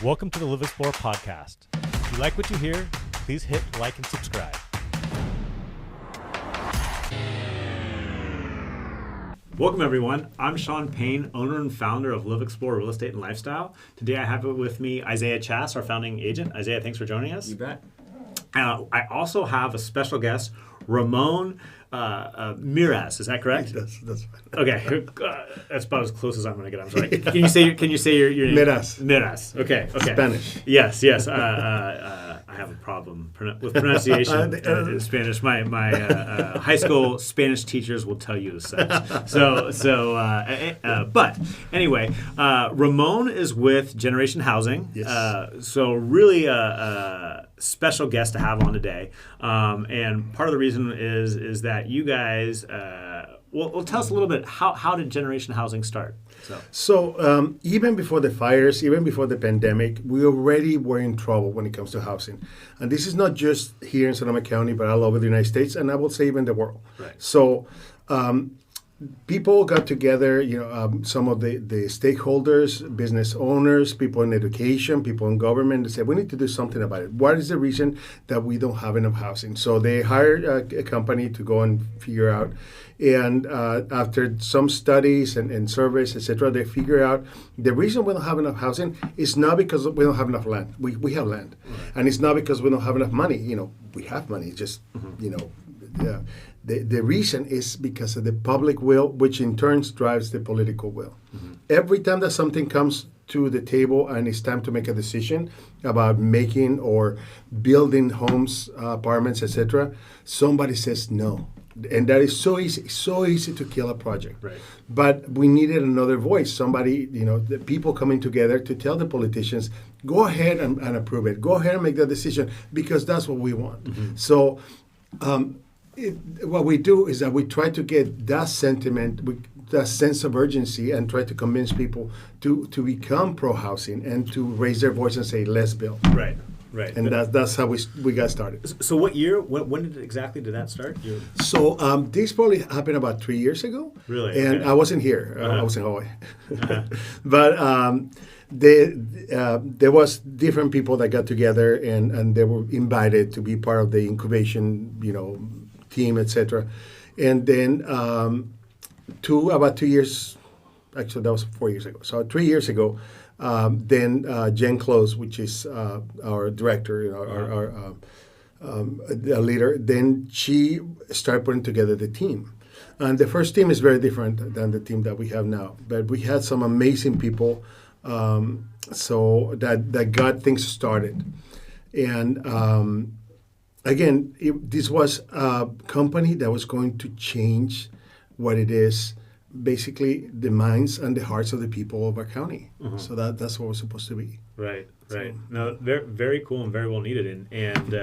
Welcome to the LivXplore Podcast. If you like what you hear, please hit like and subscribe. Welcome, everyone. I'm Sean Payne, owner and founder of LivXplore Real Estate and Lifestyle. Today I have with me Isaiah Chass, our founding agent. Isaiah, thanks for joining us. You bet. I also have a special guest, Ramon Meraz. Is that correct? That's fine. Okay, that's about as close as I'm going to get. I'm sorry. Can you say your name? Meraz. Meraz. Okay. Spanish. Yes. I have a problem with pronunciation in Spanish. My high school Spanish teachers will tell you such. But anyway, Ramon is with Generation Housing. Yes. So really a special guest to have on today. And part of the reason is that you guys, well, tell us a little bit, how did Generation Housing start? So even before the fires, even before the pandemic, we already were in trouble when it comes to housing. And this is not just here in Sonoma County, but all over the United States, and I will say even the world. Right. So people got together, some of the stakeholders, business owners, people in education, people in government, they said, we need to do something about it. What is the reason that we don't have enough housing? So they hired a company to go and figure out. And after some studies and surveys, etc., they figure out the reason we don't have enough housing is not because we don't have enough land. We have land. Right. And it's not because we don't have enough money. We have money, just, The reason is because of the public will, which in turn drives the political will. Mm-hmm. Every time that something comes to the table and it's time to make a decision about making or building homes, apartments, etc., somebody says no. And that is so easy to kill a project. Right. But we needed another voice, somebody, the people coming together to tell the politicians, go ahead and approve it. Go ahead and make that decision because that's what we want. Mm-hmm. So what we do is that we try to get that sentiment, that sense of urgency, and try to convince people to become pro-housing and to raise their voice and say, let's build. Right. And that's how we got started. So what year, when did that start? So this probably happened about 3 years ago. Really? And okay. I wasn't here. Uh-huh. I was in Hawaii. Uh-huh. But there was different people that got together and they were invited to be part of the incubation, team, etc. And then about 2 years, actually that was 4 years ago. So 3 years ago, then Jen Close, which is our director, our leader, then she started putting together the team. And the first team is very different than the team that we have now. But we had some amazing people so that got things started. And again, this was a company that was going to change what it is, basically the minds and the hearts of the people of our county. Mm-hmm. So that's what we're supposed to be. Right. No, very, very cool and very well needed. And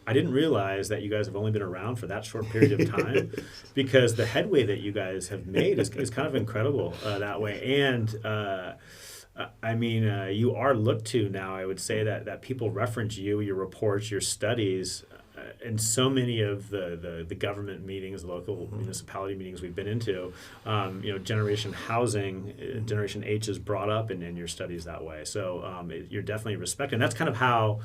I didn't realize that you guys have only been around for that short period of time because the headway that you guys have made is kind of incredible that way. And you are looked to now. I would say that people reference you, your reports, your studies, in so many of the government meetings, local municipality meetings we've been into. Generation Housing, Generation H is brought up in your studies that way. So you're definitely respected. And that's kind of how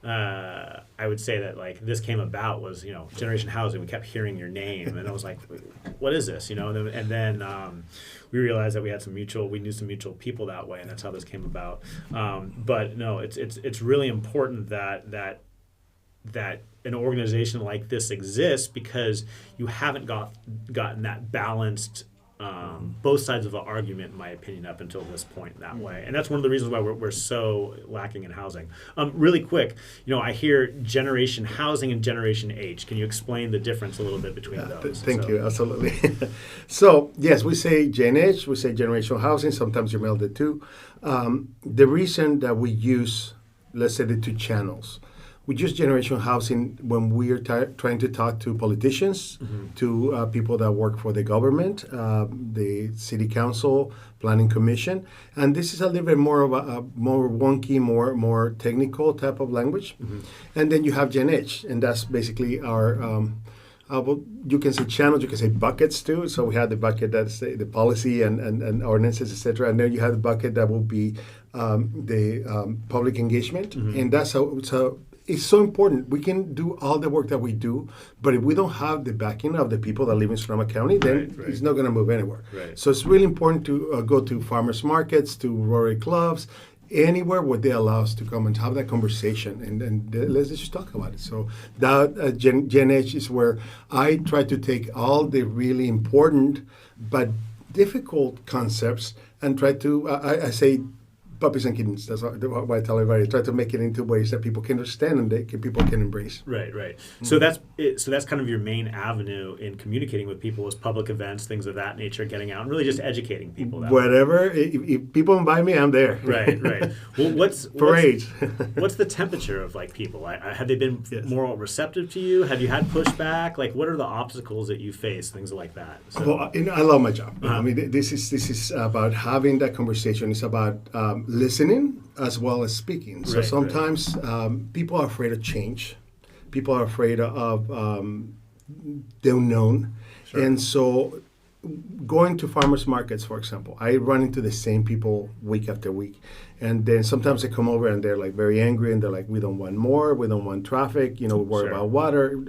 I would say that this came about was, Generation Housing. We kept hearing your name, and I was like, what is this? And then we realized that we knew some mutual people that way, and that's how this came about. But no, it's really important that an organization like this exists because you haven't gotten that balanced both sides of the argument, in my opinion, up until this point that way. And that's one of the reasons why we're so lacking in housing. Really quick, I hear Generation Housing and Generation H. Can you explain the difference a little bit between those? Thank you, absolutely. So, yes, we say Gen H, we say generational housing. Sometimes you meld the two. The reason that we use, let's say, the two channels, we use generational housing when we are trying to talk to politicians, mm-hmm. to people that work for the government, the city council, planning commission, and this is a little bit more of a more wonky, more technical type of language. Mm-hmm. And then you have Gen H, and that's basically our well, you can say channels, you can say buckets too. So we have the bucket that's the policy and ordinances, etc. And then you have the bucket that will be the public engagement. And that's how, so it's so important. We can do all the work that we do, but if we don't have the backing of the people that live in Sonoma County, then it's not going to move anywhere. Right. So it's really important to go to farmers markets, to Rotary clubs, anywhere where they allow us to come and have that conversation and let's just talk about it. So that Gen H is where I try to take all the really important but difficult concepts and try to, I say puppies and kittens, that's what I tell everybody, try to make it into ways that people can understand and people can embrace. Right. So that's it. So that's kind of your main avenue in communicating with people is public events, things of that nature, getting out and really just educating people. Whatever, if people invite me, I'm there. Right. Well, what's the temperature of like people? Have they been more receptive to you? Have you had pushback? Like, what are the obstacles that you face? Things like that. So. Well, I love my job. I mean, this is about having that conversation. It's about listening as well as speaking. So sometimes people are afraid of change. People are afraid of the unknown. Sure. And so going to farmers markets, for example, I run into the same people week after week. And then sometimes they come over and they're like very angry and they're like, we don't want more, we don't want traffic, we worry about water,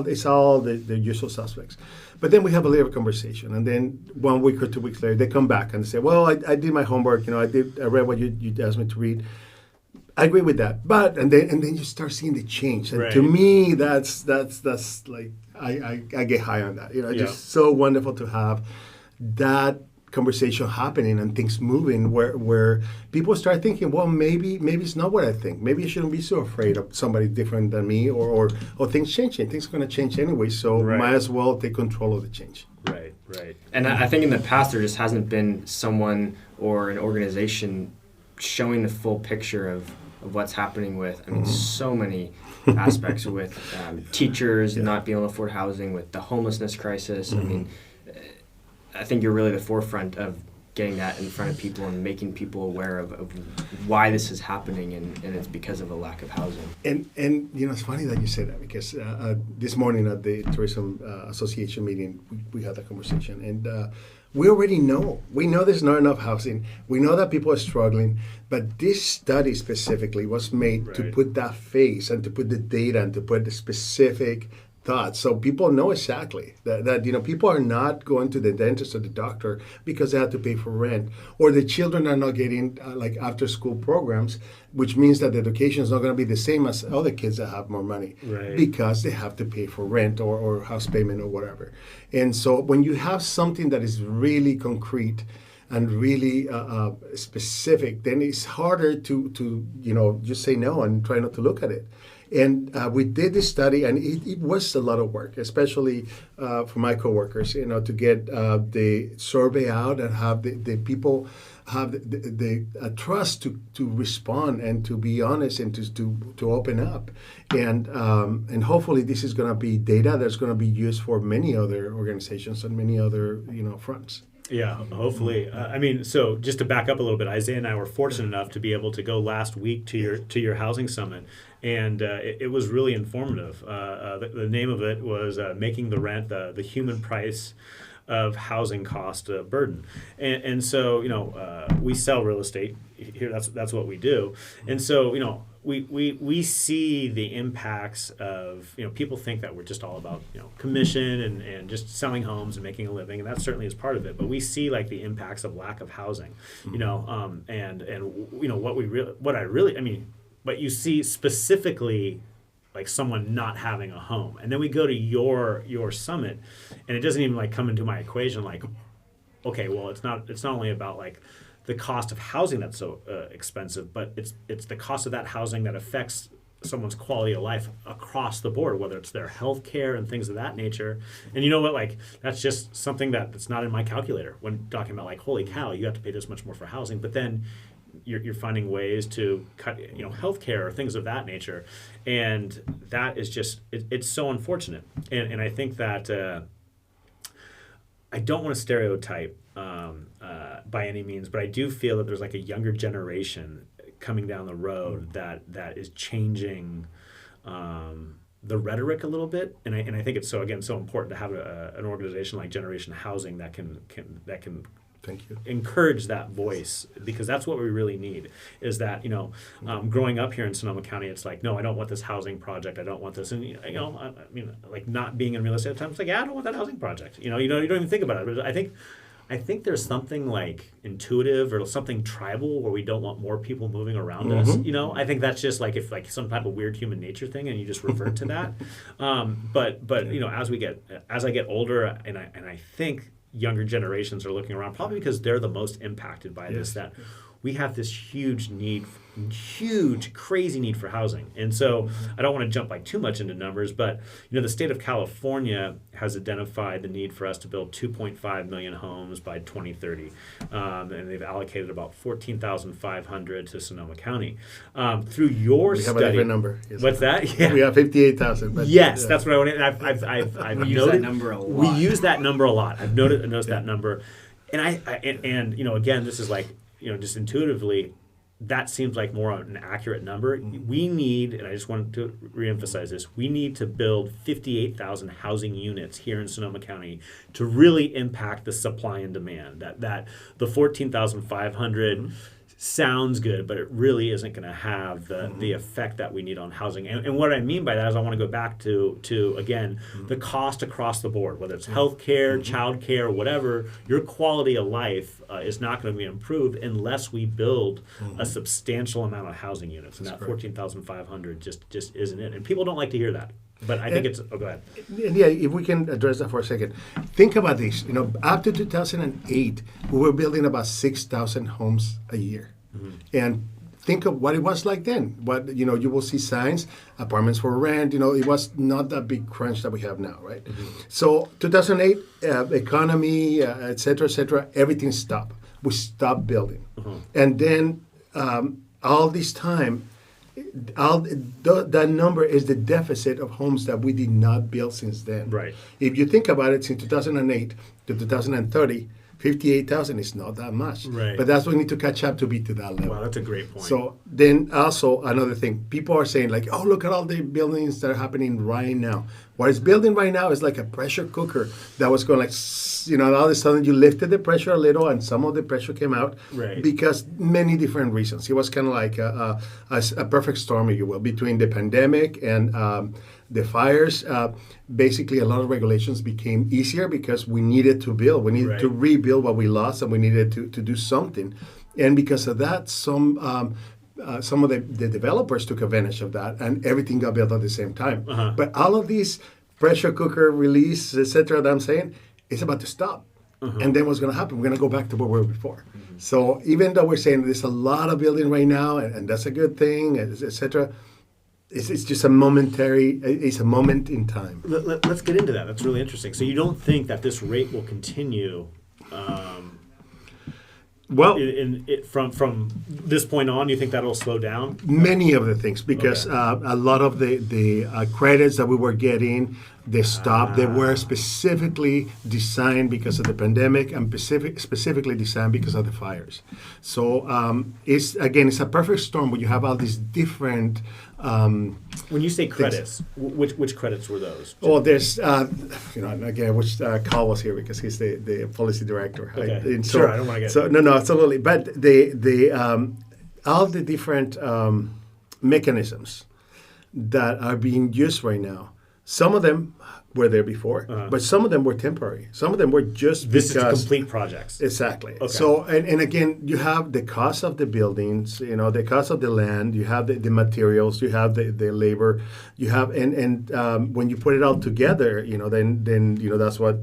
it's all the usual suspects. But then we have a little conversation, and then 1 week or 2 weeks later, they come back and they say, well, I did my homework, I read what you asked me to read. I agree with that, but and then you start seeing the change, and to me, that's like I get high on that. Just so wonderful to have that conversation happening and things moving where people start thinking, well, maybe it's not what I think. Maybe I shouldn't be so afraid of somebody different than me, or things changing. Things are going to change anyway, so might as well take control of the change. Right. And I think in the past there just hasn't been someone or an organization showing the full picture of what's happening with, so many aspects with teachers not being able to afford housing, with the homelessness crisis. I think you're really the forefront of getting that in front of people and making people aware of why this is happening, and it's because of a lack of housing. And it's funny that you say that, because this morning at the Tourism Association meeting, we had that conversation, and we already know. We know there's not enough housing. We know that people are struggling, but this study specifically was made to put that face and to put the data and to put the specific thoughts, so people know exactly that people are not going to the dentist or the doctor because they have to pay for rent, or the children are not getting like after school programs, which means that the education is not going to be the same as other kids that have more money because they have to pay for rent or house payment or whatever. And so when you have something that is really concrete and really specific, then it's harder to just say no and try not to look at it. And we did this study, and it was a lot of work, especially for my coworkers, to get the survey out and have the people have the trust to respond and to be honest and to open up. And hopefully this is going to be data that's going to be used for many other organizations and many other fronts. Yeah, hopefully. So just to back up a little bit, Isaiah and I were fortunate enough to be able to go last week to your housing summit, and it was really informative. The name of it was Making the Rent the Human Price of Housing Cost Burden. And so, we sell real estate here. That's what we do. And so, we see the impacts of, people think that we're just all about, commission and just selling homes and making a living, and that certainly is part of it. But we see like the impacts of lack of housing, but you see specifically like someone not having a home. And then we go to your summit, and it doesn't even like come into my equation like, okay, well, it's not only about like the cost of housing that's so expensive, but it's the cost of that housing that affects someone's quality of life across the board, whether it's their health care and things of that nature. And you know what, like that's just something that's not in my calculator when talking about like, holy cow, you have to pay this much more for housing, but then you're finding ways to cut, health care or things of that nature. And that is just, it's so unfortunate. And I think that I don't want to stereotype by any means, but I do feel that there's like a younger generation coming down the road that is changing the rhetoric a little bit, and I think it's so important to have an organization like Generation Housing that can Thank you. encourage that voice, because that's what we really need. Is that growing up here in Sonoma County, it's like, no, I don't want this housing project. I don't want this, and I mean, like not being in real estate at times, it's like, yeah, I don't want that housing project. You don't even think about it. But I think there's something like intuitive or something tribal where we don't want more people moving around us. I think that's just like some type of weird human nature thing, and you just revert to that. But as I get older, and I think younger generations are looking around, probably because they're the most impacted by this, that we have this huge, crazy need for housing. And so I don't want to jump too much into numbers, but the state of California has identified the need for us to build 2.5 million homes by 2030. And they've allocated about 14,500 to Sonoma County. Through your study... We have a different number. Yes. What's that? Yeah. We have 58,000. Yes, that's what I want to... I've we noted... use that number a lot. We use that number a lot. I've noticed that number. And again, this is just intuitively, that seems like more an accurate number. We need, and I just wanted to reemphasize this, we need to build 58,000 housing units here in Sonoma County to really impact the supply and demand. That the 14,500 sounds good, but it really isn't going to have the effect that we need on housing. And what I mean by that is I want to go back to again, the cost across the board, whether it's healthcare, childcare, whatever. Your quality of life is not going to be improved unless we build a substantial amount of housing units. And that 14,500 just isn't it. And people don't like to hear that. But I think go ahead. Yeah, if we can address that for a second. Think about this. Up to 2008, we were building about 6,000 homes a year. And think of what it was like then. You will see signs, apartments for rent. It was not that big crunch that we have now, right? So 2008, economy, et cetera, everything stopped. We stopped building. And then all this time, that number is the deficit of homes that we did not build since then. Right. If you think about it, since 2008 to 2030, 58,000 is not that much. Right. But that's what we need to catch up to be to that level. Wow, that's a great point. So then also another thing, people are saying like, oh, look at all the buildings that are happening right now. What is building right now is like a pressure cooker that was going all of a sudden you lifted the pressure a little and some of the pressure came out because many different reasons. It was kind of like a perfect storm, if you will, between the pandemic and the fires. Basically, a lot of regulations became easier because we needed to build. We needed to rebuild what we lost, and we needed to do something. And because of that, some of the developers took advantage of that, and everything got built at the same time. But all of these pressure cooker release, etc., that I'm saying, it's about to stop. And then what's going to happen? We're going to go back to where we were before. So even though we're saying there's a lot of building right now, and that's a good thing, etc., it's just a moment in time. Let's get into that. That's really interesting. So you don't think that this rate will continue from this point on? You think that'll slow down? Many of the things, because a lot of the credits that we were getting, they stopped. They were specifically designed because of the pandemic and specifically designed because of the fires. So it's a perfect storm where you have all these different. When you say credits, which credits were those? Well, there's, again, which Carl was here because he's the policy director. Okay. Right? Sure, I don't want to get so no, absolutely. But all the different mechanisms that are being used right now, some of them were there before, but some of them were temporary. Some of them were just this is to complete projects. Exactly. Okay. So, and again, you have the cost of the buildings, the cost of the land, you have the materials, you have the labor, you have, and when you put it all together, then that's what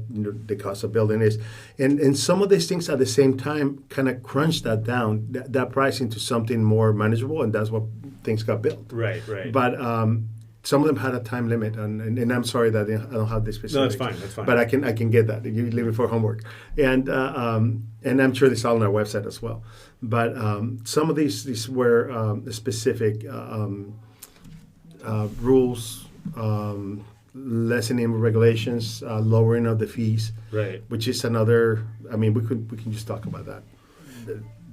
the cost of building is. And some of these things at the same time kind of crunch that down, that price into something more manageable, and that's what things got built. Right. But some of them had a time limit, and I'm sorry that I don't have the specifics. No, that's fine. But I can get that. You leave it for homework, and I'm sure it's all on our website as well. But some of these were specific rules, lessening regulations, lowering of the fees. Right. Which is another. I mean, we can just talk about that.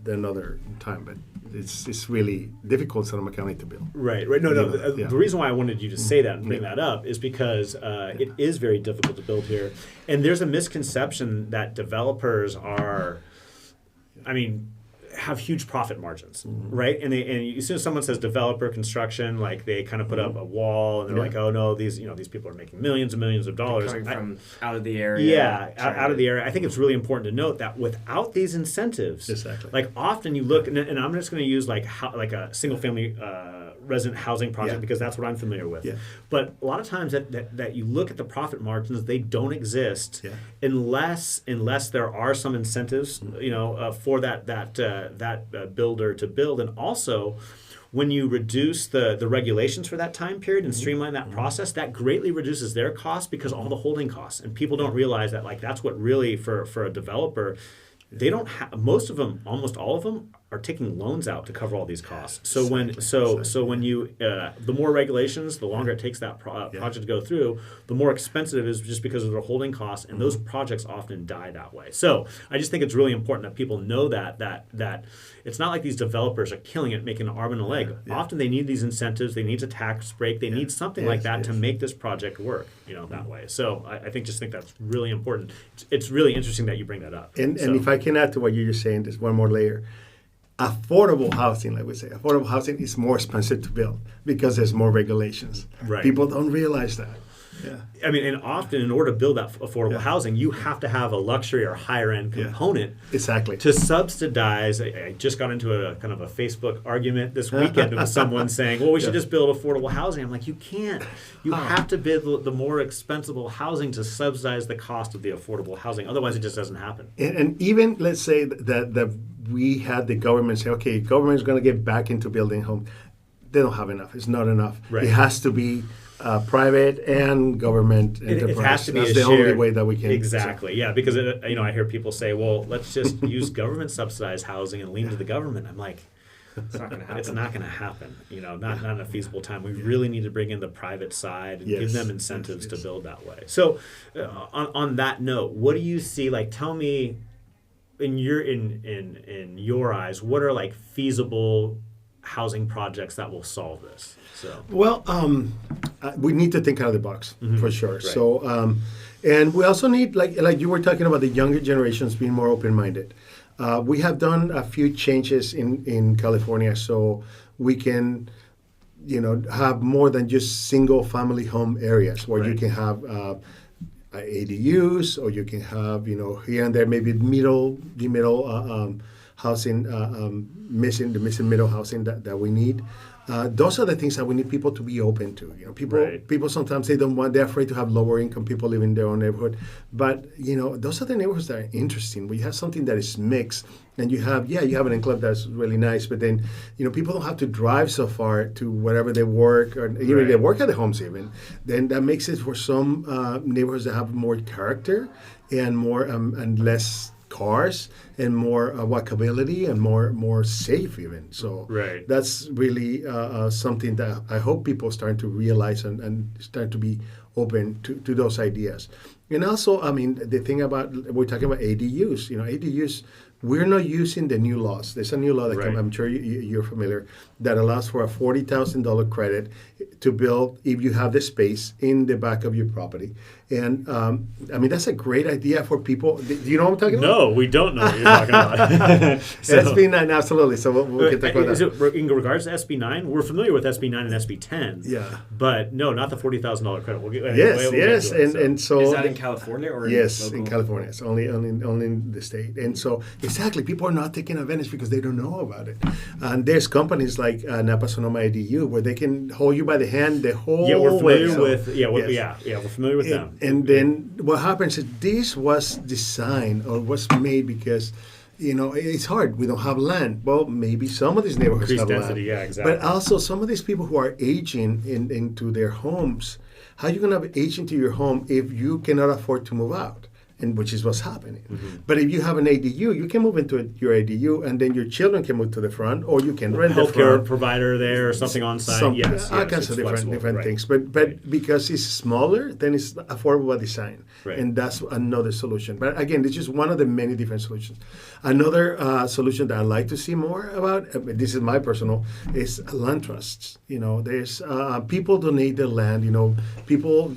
another time. But it's really difficult in Sonoma County to build. Right. No. The reason why I wanted you to say that and bring that up is because it is very difficult to build here, and there's a misconception that developers are, have huge profit margins, right? And as soon as someone says developer construction, like they kind of put up a wall and they're like, oh no, these people are making millions and millions of dollars coming from out of the area. Yeah, out of the area. I think it's really important to note that without these incentives, like often you look, and I'm just going to use like a single family resident housing project because that's what I'm familiar with. Yeah. But a lot of times that you look at the profit margins, they don't exist unless there are some incentives, for that builder to build. And also, when you reduce the regulations for that time period and streamline that process, that greatly reduces their costs because all the holding costs. And people don't realize that, like, that's what really, for a developer, they don't have, most of them, almost all of them, are taking loans out to cover all these costs. So when you the more regulations, the longer it takes that project to go through, the more expensive it is just because of their holding costs, and those projects often die that way. So I just think it's really important that people know that it's not like these developers are killing it, making an arm and a leg. Often they need these incentives, they need a tax break, they need something like that to make this project work, that way. So I think that's really important. It's really interesting that you bring that up. And if I can add to what you're just saying, there's one more layer. Affordable housing, like we say, affordable housing is more expensive to build because there's more regulations. Right. People don't realize that. Yeah. And often in order to build that affordable housing, you have to have a luxury or higher end component to subsidize. I just got into a kind of a Facebook argument this weekend with someone saying, well, we should just build affordable housing. I'm like, you can't. You have to build the more expensive housing to subsidize the cost of the affordable housing. Otherwise, it just doesn't happen. And even, let's say that we had the government say, okay, government is going to get back into building homes. They don't have enough. It's not enough. Right. It has to be private and government enterprise. It has to be That's the only way that we can. Exactly. Yeah, because I hear people say, well, let's just use government subsidized housing and lean to the government. I'm like, it's not going to happen. It's not going to happen. Not in a feasible time. We really need to bring in the private side and give them incentives to build that way. So, on that note, what do you see? Like, tell me, in your eyes, what are like feasible housing projects that will solve this? So, well, we need to think out of the box for sure. Right. So, and we also need, like you were talking about, the younger generations being more open-minded. We have done a few changes in California, so we can, have more than just single-family home areas where you can have ADUs, or you can have, here and there maybe middle housing, the missing middle housing that we need. Those are the things that we need people to be open to. People sometimes they're afraid to have lower income people live in their own neighborhood. But those are the neighborhoods that are interesting. We have something that is mixed, and you have an enclave that's really nice. But then people don't have to drive so far to wherever they work, or even they work at the homes even. Then that makes it for some neighborhoods that have more character and more and less cars and more walkability and more safe even. So that's really something that I hope people start to realize and start to be open to those ideas. And also, the thing about, we're talking about ADUs. ADUs, we're not using the new laws. There's a new law that I'm sure you're familiar, that allows for a $40,000 credit to build if you have the space in the back of your property. And that's a great idea for people. Do you know what I'm talking about? No, we don't know what you're talking about. SB9, absolutely. So we'll get to that. In regards to SB9, we're familiar with SB9 and SB10. Yeah. But no, not the $40,000 credit. Yes. And so is that in California or in California? It's only in the state. And so exactly, people are not taking advantage because they don't know about it. And there's companies like Napa Sonoma ADU where they can hold you by the hand the whole way. We're familiar we're familiar with them. And then what happens is this was designed or was made because, it's hard. We don't have land. Well, maybe some of these neighborhoods have density, land. Yeah, exactly. But also some of these people who are aging into their homes, how are you going to age into your home if you cannot afford to move out? and which is what's happening. But if you have an ADU, you can move into your ADU, and then your children can move to the front, or you can rent the Healthcare front. provider there or something on site. All Yes, kinds it's of flexible. different Right. things. But because it's smaller, then it's affordable by design, Right. and that's another solution. But again, it's just one of the many different solutions. Another solution that I'd like to see more about, this is my personal, is land trusts. There's people donate their land. People,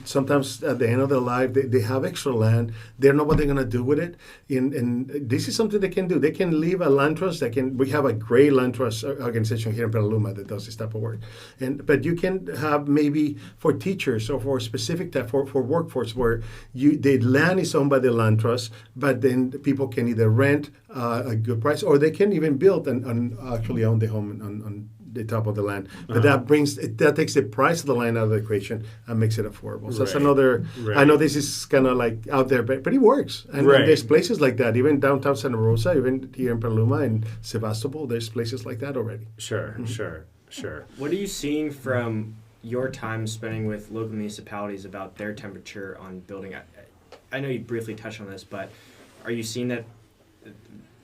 sometimes at the end of their life, they have extra land. They don't know what they're going to do with it. And this is something they can do. They can leave a land trust. We have a great land trust organization here in Petaluma that does this type of work. But you can have maybe for teachers or for specific type, for workforce where the land is owned by the land trust, but then people can either rent a good price, or they can even build and actually own the home on the top of the land. But that takes the price of the land out of the equation and makes it affordable. So that's another. Right. I know this is kind of like out there, but it works. And there's places like that, even downtown Santa Rosa, even here in Petaluma and Sebastopol. There's places like that already. Sure. What are you seeing from your time spending with local municipalities about their temperature on building? I know you briefly touched on this, but are you seeing that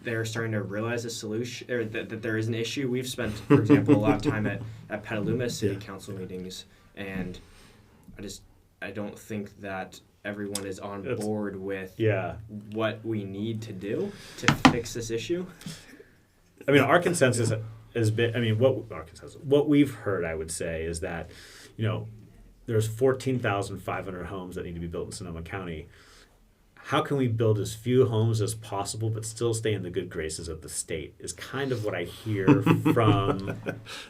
they're starting to realize a solution, or that there is an issue? We've spent, for example, a lot of time at Petaluma City Council meetings, and I don't think that everyone is on board with what we need to do to fix this issue. I mean, our consensus has been, what we've heard, I would say, is that, there's 14,500 homes that need to be built in Sonoma County. How can we build as few homes as possible but still stay in the good graces of the state is kind of what I hear from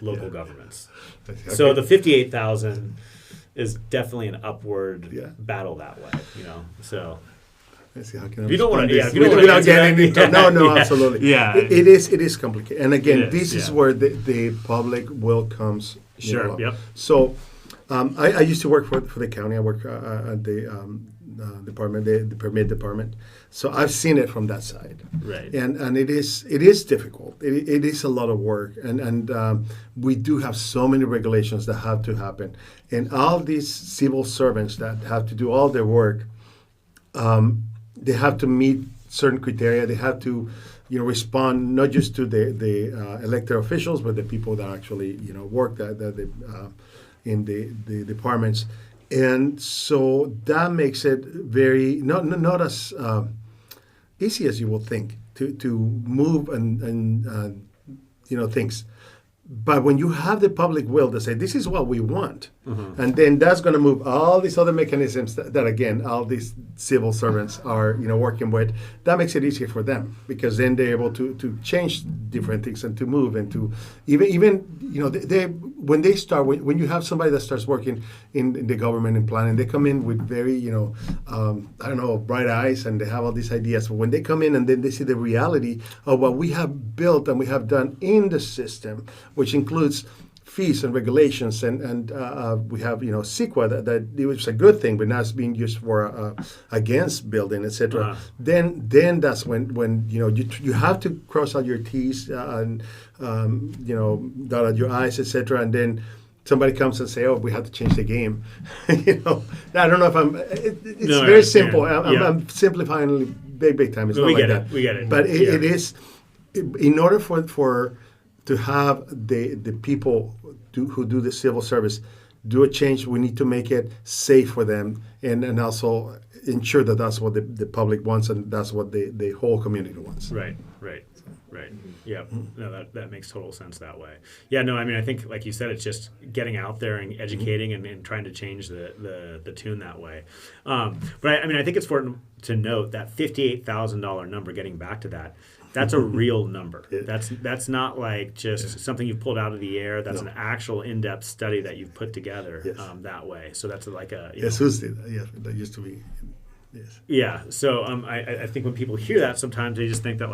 local governments. Okay. So the 58,000 is definitely an upward battle that way, So let's see, how can I you don't want to, without getting into no, absolutely. Yeah. It is complicated. And again, this is where the public will comes. Sure. Yep. So I used to work for the county. I work at the department, the permit department. So I've seen it from that side. Right. And it is difficult. It is a lot of work. And we do have so many regulations that have to happen. And all these civil servants that have to do all their work, they have to meet certain criteria. They have to respond not just to the elected officials, but the people that actually work in the departments. And so that makes it very not as easy as you would think to move and things. But when you have the public will to say this is what we want, and then that's going to move all these other mechanisms that again all these civil servants are working with, that makes it easier for them, because then they're able to change different things and to move and to even they when they start when you have somebody that starts working in the government and planning, they come in with very bright eyes, and they have all these ideas. But when they come in and then they see the reality of what we have built and we have done in the system, which includes fees and regulations, and we have CEQA that it was a good thing, but now it's being used for against building, etc. Then that's when you have to cross out your T's and dot out your I's, etc. And then somebody comes and say, "Oh, we have to change the game." I don't know if I'm. It's very simple. I'm simplifying big time. It's not like that. We get it. But it is in order for to have the people who do the civil service do a change, we need to make it safe for them, and also ensure that that's what the public wants, and that's what the whole community wants. Right. Yeah, no, that makes total sense that way. Yeah, no, I mean, I think, like you said, it's just getting out there and educating and trying to change the tune that way. But I think it's important to note that $58,000 number, getting back to that, that's a real number. That's not like just something you've pulled out of the air. That's an actual in-depth study that you've put together that way. So that's like a... Jesus did that. Yeah, that used to be... Yes. Yeah. So I think when people hear that, sometimes they just think that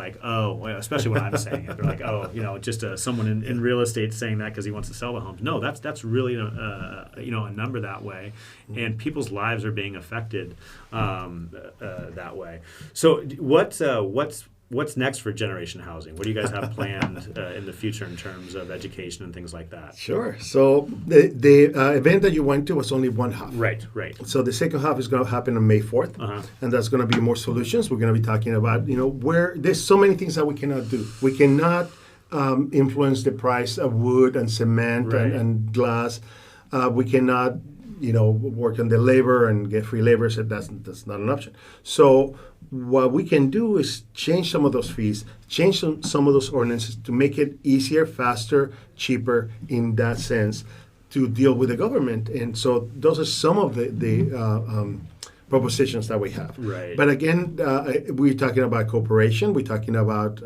especially when I'm saying it, they're like, just someone in real estate saying that because he wants to sell the homes. No, that's really a number that way, and people's lives are being affected that way. So what's what's next for Generation Housing? What do you guys have planned in the future in terms of education and things like that? Sure. So the event that you went to was only one half. Right. So the second half is going to happen on May 4th, and that's going to be more solutions. We're going to be talking about, where there's so many things that we cannot do. We cannot influence the price of wood and cement and glass. We cannot, work on the labor and get free labor. So that's not an option. So what we can do is change some of those fees, change some of those ordinances to make it easier, faster, cheaper in that sense to deal with the government. And so those are some of the propositions that we have. Right. But again, we're talking about cooperation. We're talking about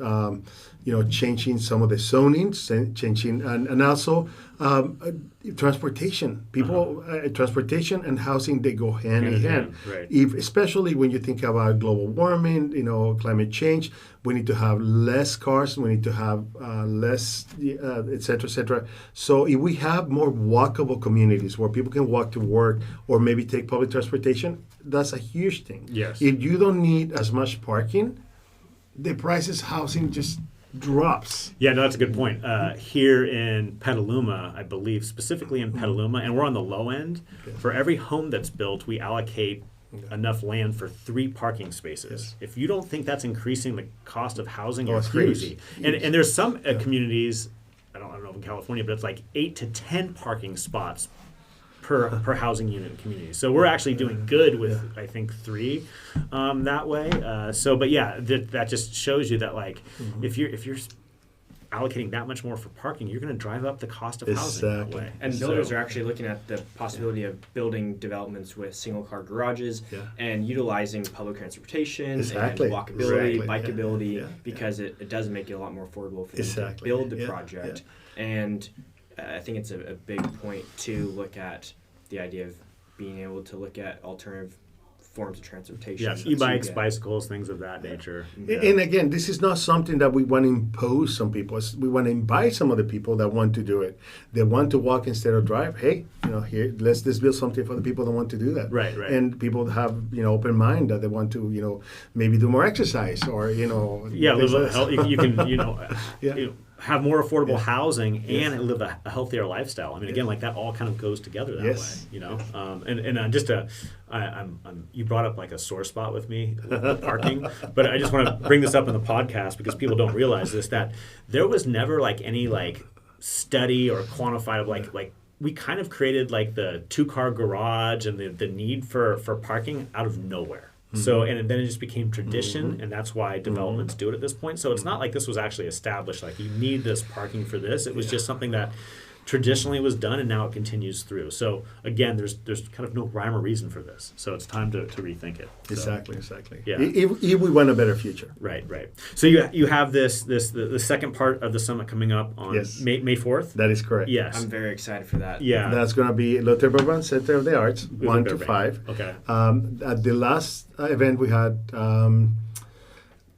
changing some of the zonings, changing and also transportation. People, transportation and housing, they go hand in hand. Right. Especially when you think about global warming, climate change, we need to have less cars, we need to have less, et cetera. So if we have more walkable communities where people can walk to work or maybe take public transportation, that's a huge thing. Yes. If you don't need as much parking, the prices housing just drops. Yeah, no, that's a good point. Here in Petaluma, I believe, specifically in Petaluma, and we're on the low end, for every home that's built, we allocate enough land for 3 parking spaces. If you don't think that's increasing the cost of housing, you're crazy. Huge. And there's some communities, I don't know in California, but it's like 8 to 10 parking spots per housing unit in community. So we're actually doing good with, I think, 3 that way. That just shows you that, like, if you're allocating that much more for parking, you're going to drive up the cost of housing that way. And builders are actually looking at the possibility of building developments with single-car garages and utilizing public transportation and walkability, bikeability, because it does make it a lot more affordable for them to build the project. And I think it's a big point to look at the idea of being able to look at alternative forms of transportation. Yes, e-bikes, bicycles, things of that nature. Yeah. And again, this is not something that we want to impose on people. We want to invite some of the people that want to do it. They want to walk instead of drive. Hey, here, let's build something for the people that want to do that. Right. And people have, open mind that they want to, maybe do more exercise or, live a healthy, you can, have more affordable housing and live a healthier lifestyle. I mean, again, like that all kind of goes together that way, you brought up like a sore spot with me, with parking, but I just want to bring this up in the podcast because people don't realize this, that there was never like any like study or quantified of like we kind of created like the 2-car garage and the need for parking out of nowhere. So, and then it just became tradition, and that's why developments do it at this point. So it's not like this was actually established, like you need this parking for this. It was just something that traditionally was done, and now it continues through. So again, there's kind of no rhyme or reason for this. So it's time to rethink it. Exactly. Yeah. If we want a better future. Right. So you have the second part of the summit coming up on May 4th? That is correct. Yes. I'm very excited for that. Yeah. That's going to be Luther Burbank Center of the Arts, 1 to 5. Okay. At the last event, we had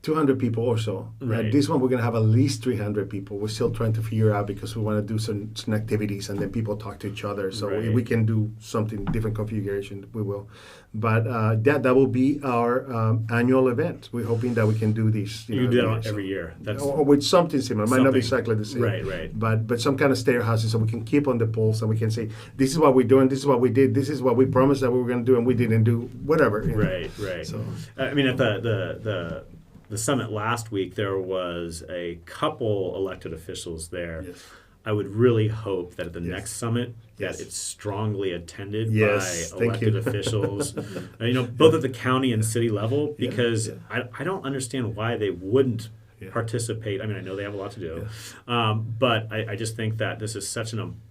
200 people or so. Right. This one, we're going to have at least 300 people. We're still trying to figure out because we want to do some activities and then people talk to each other. So if we can do something different configuration, we will. But that will be our annual event. We're hoping that we can do this. You do that every year. Or with something similar. It might not be exactly the same. Right. But some kind of stair houses so we can keep on the pulse and we can say, this is what we're doing, this is what we did, this is what we promised that we were going to do and we didn't do, whatever. Right. So, I mean, at the summit last week, there was a couple elected officials there. Yes. I would really hope that at the next summit that it's strongly attended by elected officials, both at the county and city level, because I don't understand why they wouldn't participate. I mean, I know they have a lot to do, but I just think that this is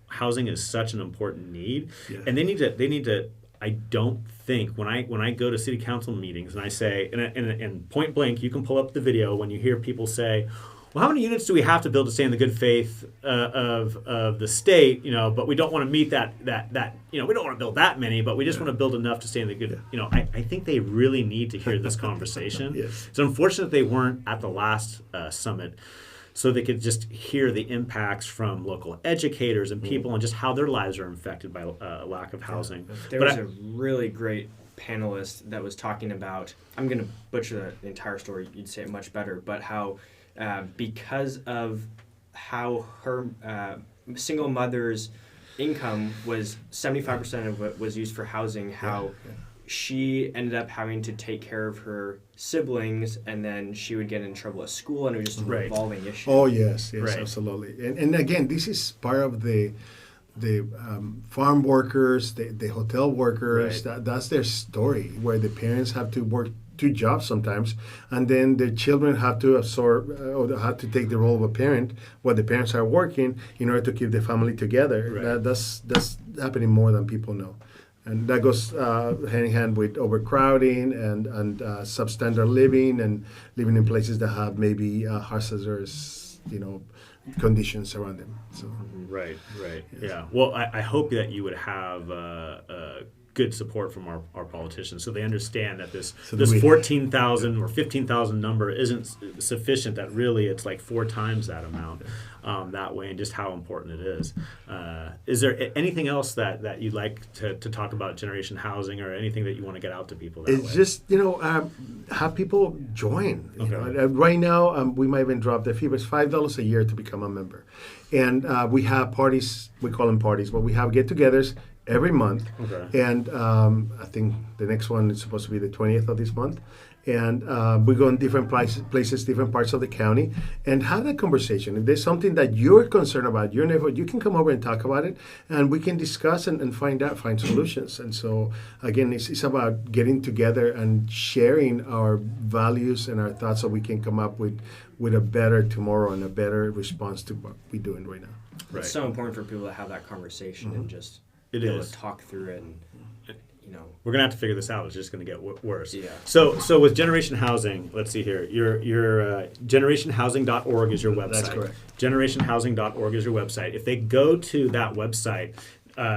housing is such an important need, and they need to. I don't think when I go to city council meetings and I say, and point blank, you can pull up the video when you hear people say, well, how many units do we have to build to stay in the good faith of the state? But we don't want to meet that we don't want to build that many, but we just want to build enough to stay in the good. I think they really need to hear this conversation. It's unfortunate they weren't at the last summit, so they could just hear the impacts from local educators and people and just how their lives are affected by lack of housing. There was a really great panelist that was talking about, I'm going to butcher the entire story, you'd say it much better, but how because of how her single mother's income was 75% of it was used for housing, how she ended up having to take care of her siblings, and then she would get in trouble at school, and it was just a revolving issue. Oh, yes, absolutely. And again, this is part of the farm workers, the hotel workers. That's their story, where the parents have to work 2 jobs sometimes, and then the children have to absorb or have to take the role of a parent while the parents are working in order to keep the family together. That's happening more than people know. And that goes hand in hand with overcrowding and substandard living and living in places that have maybe hazardous, conditions around them. So. Right. Yeah. Well, I hope that you would have good support from our politicians, so they understand that this 14,000 or 15,000 number isn't sufficient. That really it's like 4 times that amount that way, and just how important it is. Is there anything else that you'd like to talk about generation housing, or anything that you want to get out to people that way? It's just have people join. Right now we might even drop the fee, but it's $5 a year to become a member, and we have parties. We call them parties, but we have get-togethers every month, and I think the next one is supposed to be the 20th of this month, and we go in different places, different parts of the county, and have that conversation. If there's something that you're concerned about, your neighborhood, you can come over and talk about it, and we can discuss and find solutions. And so again, it's about getting together and sharing our values and our thoughts, so we can come up with a better tomorrow and a better response to what we're doing right now. It's so important for people to have that conversation and just be able to talk through it, and we're gonna have to figure this out. It's just gonna get worse. Yeah. So with generation housing, let's see here. Your generationhousing.org is your website. That's correct. Generationhousing.org is your website. If they go to that website,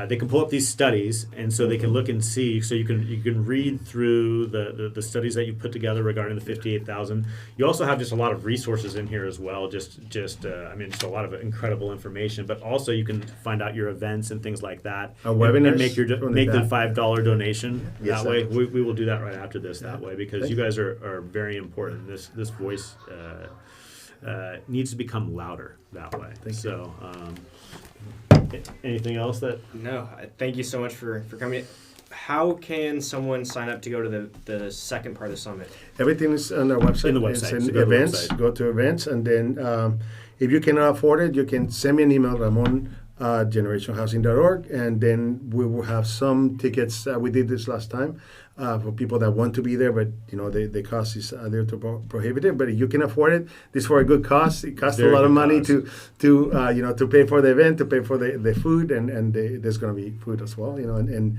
they can pull up these studies, and so they can look and see. So you can read through the studies that you put together regarding the 58,000. You also have just a lot of resources in here as well. Just a lot of incredible information. But also you can find out your events and things like that. Webinars, and make the $5 donation yes, that way. We will do that right after this that way, because you guys are very important. This voice needs to become louder that way. Thank you. Anything else that? No, thank you so much for coming. How can someone sign up to go to the second part of the summit? Everything is on our website. In the website. It's in events. Go to events, and then if you cannot afford it, you can send me an email, Ramon generationhousing.org, and then we will have some tickets. We did this last time for people that want to be there, but the cost is there to prohibitive. But if you can afford it, this is for a good cause. It costs a lot of money to pay for the event, to pay for the food, and there's going to be food as well, and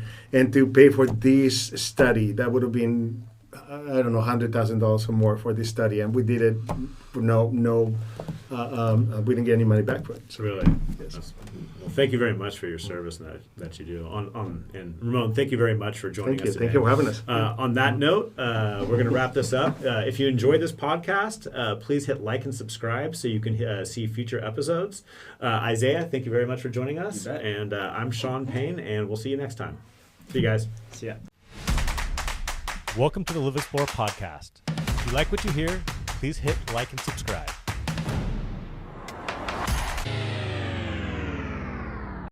to pay for this study. That would have been, I don't know, $100,000 or more for this study, and we did it for we didn't get any money back for it. So, really? Yes. Well, thank you very much for your service that you do. And Ramon, thank you very much for joining us today. Thank you for having us. On that note, we're going to wrap this up. If you enjoyed this podcast, please hit like and subscribe so you can see future episodes. Isaiah, thank you very much for joining us. And I'm Sean Payne, and we'll see you next time. See you guys. See ya. Welcome to the LivXplore Podcast. If you like what you hear, please hit like and subscribe.